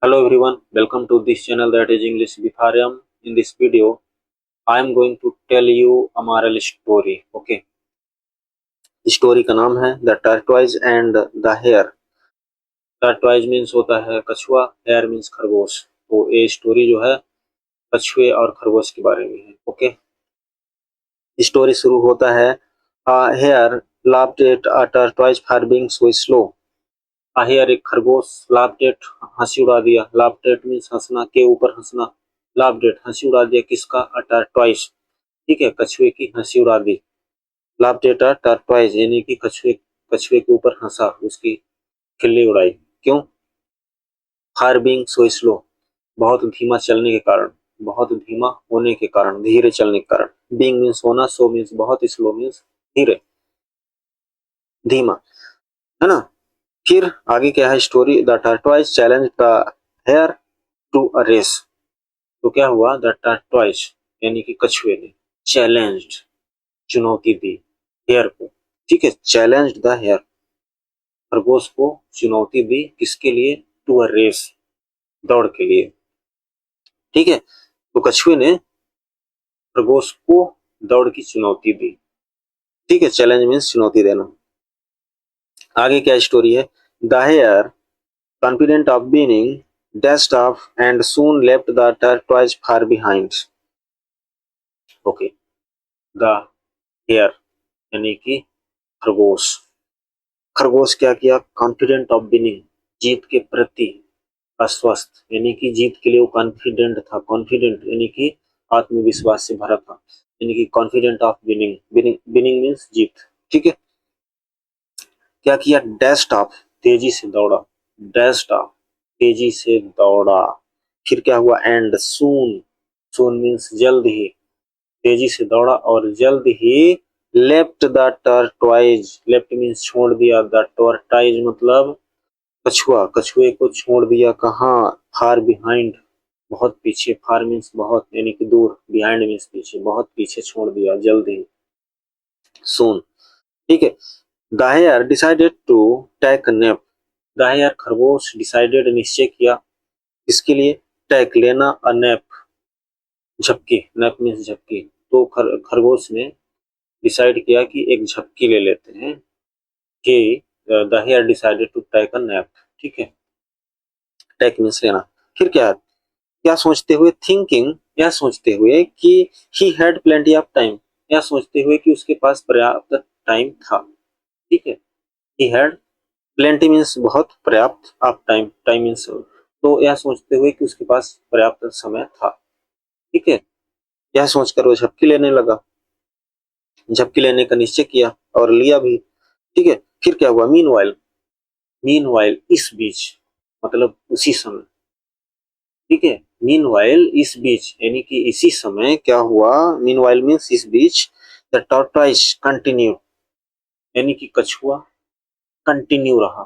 Hello everyone, welcome to this channel that is English with Aryam. In this video, I am going to tell you a moral story. Okay, story का नाम है the tortoise and the hare. Tortoise means होता है कछुआ, here means खरगोश। तो ये story जो है कछुए और खरगोश के बारे में है। ओके, स्टोरी शुरू होता है hare laughed at a tortoise for being so slow. Hare एक खरगोश लाफ्ड एट हंसी उड़ा दिया। लाफ्ड एट मीन्स हंसना, के ऊपर हंसना। लाफ्ड एट हंसी उड़ा दिया किसका? अ टर्टवाइज। ठीक है, कछुए की हंसी उड़ा दी। लाफ्ड एट अ टर्टवाइज यानी कि कछुए कछुए के ऊपर हंसा, उसकी खिल्ली उड़ाई। क्यों? फॉर बीइंग सो स्लो, बहुत धीमा चलने के कारण, बहुत धीमा होने के कारण, धीरे चलने के कारण। बीइंग मीन्स होना, सो मीन्स बहुत, स्लो मीन्स धीरे, धीमा, है ना। फिर आगे क्या है story? The tortoise challenge the hare to a race. तो क्या हुआ? द टर्टवाइज यानी कि कछुए ने चैलेंज्ड, चुनौती दी हेयर को। ठीक है, चैलेंज्ड द हेयर, खरगोश को चुनौती दी किसके लिए? टू अ रेस, दौड़ के लिए। ठीक है, तो कछुए ने खरगोश को दौड़ की चुनौती दी। ठीक है, चैलेंज मीन्स चुनौती देना। आगे क्या स्टोरी है? The hare confident of winning dashed off and soon left the tortoise far behind. Okay, the hare यानी कि खरगोश। खरगोश क्या किया? कॉन्फिडेंट ऑफ विनिंग, जीत के प्रति आश्वस्त, यानी कि जीत के लिए वो कॉन्फिडेंट था। कॉन्फिडेंट यानी कि आत्मविश्वास से भरा था, यानी कि confident of winning. Winning winning means जीत। ठीक है, क्या किया? डैश्ड ऑफ, तेजी से दौड़ा। डैश्ड ऑफ, तेजी से दौड़ा। फिर क्या हुआ? एंड सून, सून मीन्स जल्द ही, तेजी से दौड़ा और जल्द ही left the tortoise. Left means छोड़ दिया, द टर्टवाइज मतलब कछुआ, कछुए को छोड़ दिया कहाँ? फार बिहाइंड, बहुत पीछे। फार मीन्स बहुत यानी कि दूर, बिहाइंड मीन्स पीछे, बहुत पीछे छोड़ दिया जल्द ही, सून। ठीक है, the hare decided to take a nap. The hare खरगोश डिसाइडेड निश्चय किया, इसके लिए? टेक लेना, अ नैप झपकी, नैप मीन्स झपकी। तो खरगोश ने डिसाइड किया कि एक झपकी ले लेते हैं, कि the hare decided to take a nap. ठीक है, टेक मीन्स लेना। फिर क्या है? क्या सोचते हुए? थिंकिंग, यह सोचते हुए कि he had plenty of time, यह सोचते हुए कि उसके पास पर्याप्त टाइम था। ठीक है, ही हैड प्लेंटी मीन्स बहुत, पर्याप्त ऑफ टाइम, टाइम मीन्स, तो यह सोचते हुए कि उसके पास पर्याप्त समय था। ठीक है, यह सोचकर वो झपकी लेने लगा, झपकी लेने का निश्चय किया और लिया भी। ठीक है, फिर क्या हुआ? मीनवाइल, मीनवाइल इस बीच, मतलब उसी समय। ठीक है, मीनवाइल इस बीच यानी कि इसी समय क्या हुआ? मीनवाइल मीन्स इस बीच। द टॉर्टोइज कंटिन्यू यानी कि कछुआ कंटिन्यू रहा,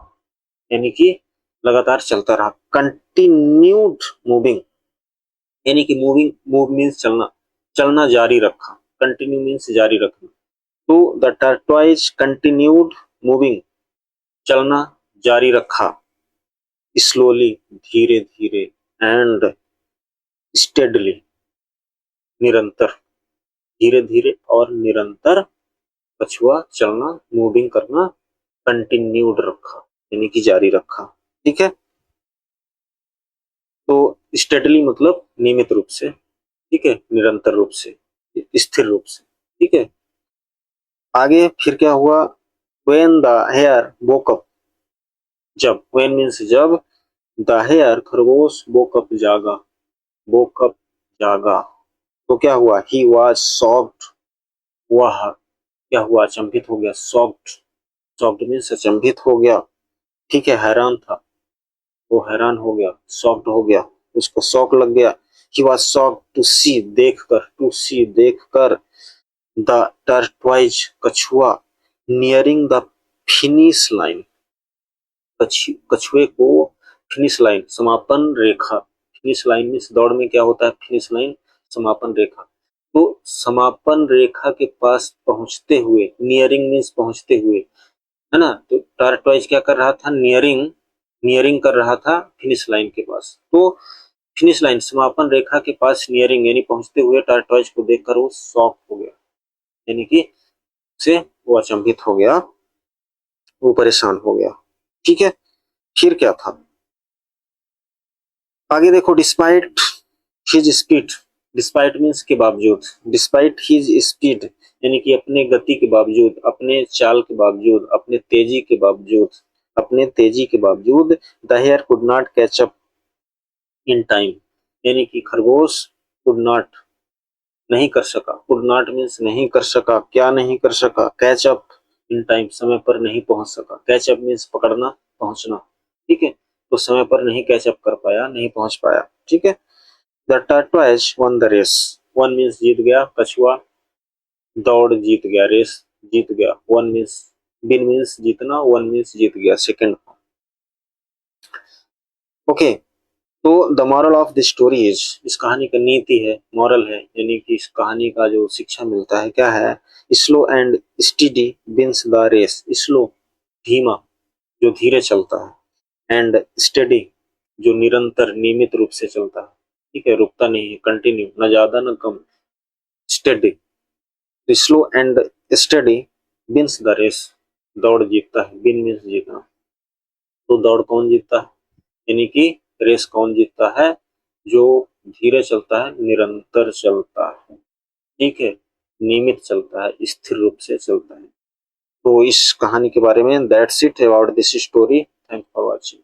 यानी कि लगातार चलता रहा। कंटिन्यूड मूविंग यानी कि मूविंग, मूव मीन्स चलना, चलना जारी रखा। कंटिन्यू मीन्स जारी रखना। तो द टर्टवाइज कंटिन्यूड मूविंग, चलना जारी रखा। स्लोली, धीरे धीरे। एंड स्टेडली, निरंतर, धीरे धीरे और निरंतर कछुआ चलना, मूविंग करना कंटिन्यूड रखा, यानी कि जारी रखा। ठीक है, तो स्टेडली मतलब नियमित रूप से। ठीक है, निरंतर रूप से, स्थिर रूप से। ठीक है, आगे फिर क्या हुआ? When the hare woke up, जब, व्हेन मीन्स जब, द हेयर खरगोश वोक अप जागा, वोक अप जागा, तो क्या हुआ? ही वाज शॉक्ड, वह क्या हुआ? अचंभित हो गया। शॉक्ड, शॉक्ड मीन्स अचंभित हो गया। ठीक है, हैरान था, वो हैरान हो गया, शॉक्ड हो गया, उसको शौक लग गया। ही वाज शॉक्ड टू सी, देखकर, टू सी देखकर, द टर्टवाइज कछुआ, नियरिंग द फिनिश लाइन, कछुए को फिनिश लाइन, समापन रेखा। फिनिश लाइन मीन्स दौड़ में क्या होता है? फिनिश लाइन, समापन रेखा। तो समापन रेखा के पास पहुंचते हुए, नियरिंग मीन्स पहुंचते हुए, है ना। तो टर्टवाइज क्या कर रहा था? नियरिंग नियरिंग कर रहा था फिनिश लाइन के पास। तो फिनिश लाइन समापन रेखा के पास नियरिंग यानी पहुंचते हुए टार्टवाइज को देखकर वो शॉक हो गया, यानी कि उसे वो अचंभित हो गया, वो परेशान हो गया। ठीक है, फिर क्या था आगे देखो। Despite his speed, despite means के बावजूद, डिस्पाइट हिज स्पीड यानी कि अपने गति के बावजूद, अपने चाल के बावजूद, अपने तेजी के बावजूद, अपने तेजी के बावजूद the hare could not catch up in time, यानी कि खरगोश कुड नॉट नहीं कर सका, कुड नॉट मीन्स नहीं कर सका, क्या नहीं कर सका, कैच अप इन टाइम समय पर नहीं पहुंच सका, कैच अप मीन्स पकड़ना, पहुंचना। ठीक है, तो समय पर नहीं कैच अप कर पाया, नहीं पहुंच पाया। ठीक है, the tortoise won the race, won means जीत गया, कछुआ दौड़ जीत गया, रेस जीत गया, वन मीन्स विन मीन्स जीतना, वन मीन्स जीत गया, सेकंड। ओके, तो the moral of the story is, इस कहानी का नीति है, मॉरल है, यानी कि इस कहानी का जो शिक्षा मिलता है क्या है, slow and steady wins the race, slow धीमा जो धीरे चलता है, एंड स्टेडी जो निरंतर नियमित रूप से चलता है, ठीक है, रुकता नहीं है, कंटिन्यू, न ज्यादा न कम, steady, slow and steady wins the race, दौड़ जीतता है, विन मीन्स जीतना, तो दौड़ कौन जीतता है, यानी कि रेस कौन जीतता है, जो धीरे चलता है, निरंतर चलता है, ठीक है, नियमित चलता है, स्थिर रूप से चलता है। तो इस कहानी के बारे में that's it about this story. Thank for watching.